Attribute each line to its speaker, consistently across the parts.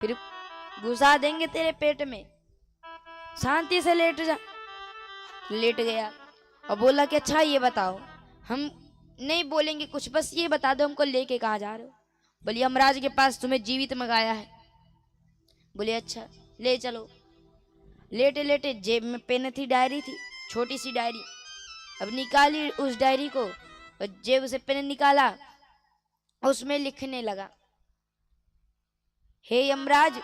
Speaker 1: फिर घुसा देंगे तेरे पेट में, शांति से लेट जा। लेट गया और बोला कि अच्छा ये बताओ, हम नहीं बोलेंगे कुछ, बस ये बता दो हमको लेके कहाँ जा रहे हो। बोलिए यमराज के पास, तुम्हें जीवित मंगाया है। बोले अच्छा ले चलो। लेटे लेटे जेब में पेन थी, डायरी थी, छोटी सी डायरी। अब निकाली उस डायरी को और जेब से पेन निकाला, उसमें लिखने लगा, हे यमराज,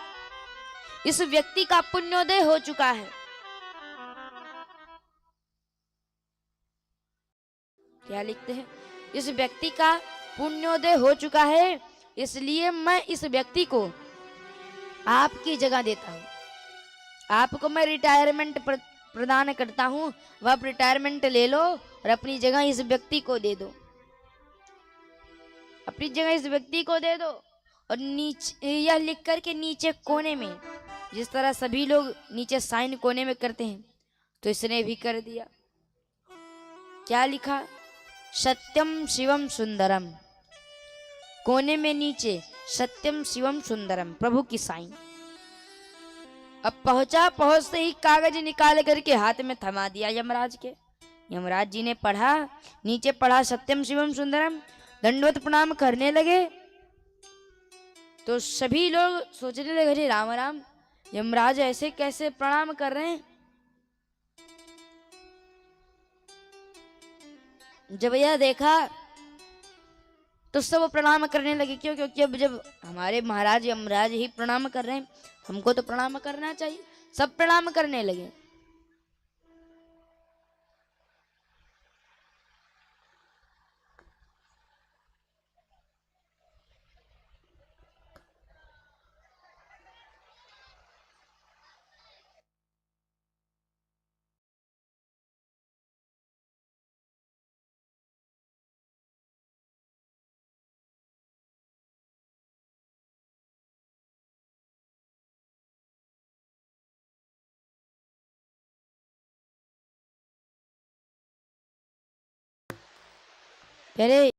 Speaker 1: इस व्यक्ति का पुण्योदय हो चुका है। क्या लिखते हैं? इस व्यक्ति का पुण्योदय हो चुका है, इसलिए मैं इस व्यक्ति को आपकी जगह देता हूं। आपको मैं रिटायरमेंट प्रदान करता हूं। वह आप रिटायरमेंट ले लो और अपनी जगह इस व्यक्ति को दे दो। अपनी जगह इस व्यक्ति को दे दो। और नीचे यह लिख करके नीचे कोने में, जिस तरह सभी लोग नीचे साइन कोने में करते हैं, तो इसने भी कर दिया। क्या लिखा? सत्यम शिवम सुंदरम। कोने में नीचे सत्यम शिवम सुंदरम, प्रभु की साइन। अब पहुंचते ही कागज निकाल करके हाथ में थमा दिया यमराज के। यमराज जी ने पढ़ा, नीचे पढ़ा सत्यम शिवम सुंदरम, दंडवत प्रणाम करने लगे। तो सभी लोग सोचने लगे, अरे राम राम, यमराज ऐसे कैसे प्रणाम कर रहे हैं। जब यह देखा तो सब प्रणाम करने लगे। क्यों? क्योंकि अब जब हमारे महाराज यमराज ही प्रणाम कर रहे हैं, हमको तो प्रणाम करना चाहिए। सब प्रणाम करने लगे। अरे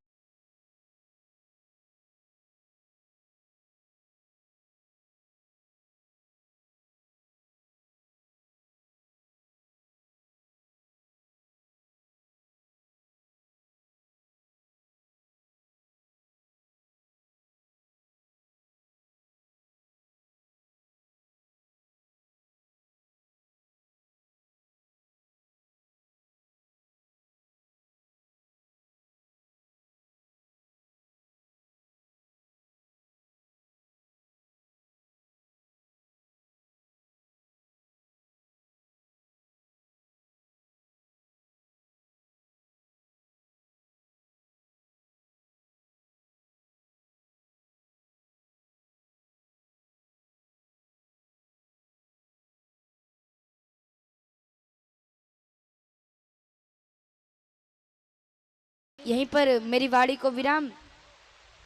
Speaker 1: यहीं पर मेरी वाणी को विराम।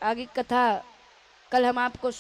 Speaker 1: आगे कथा कल हम आपको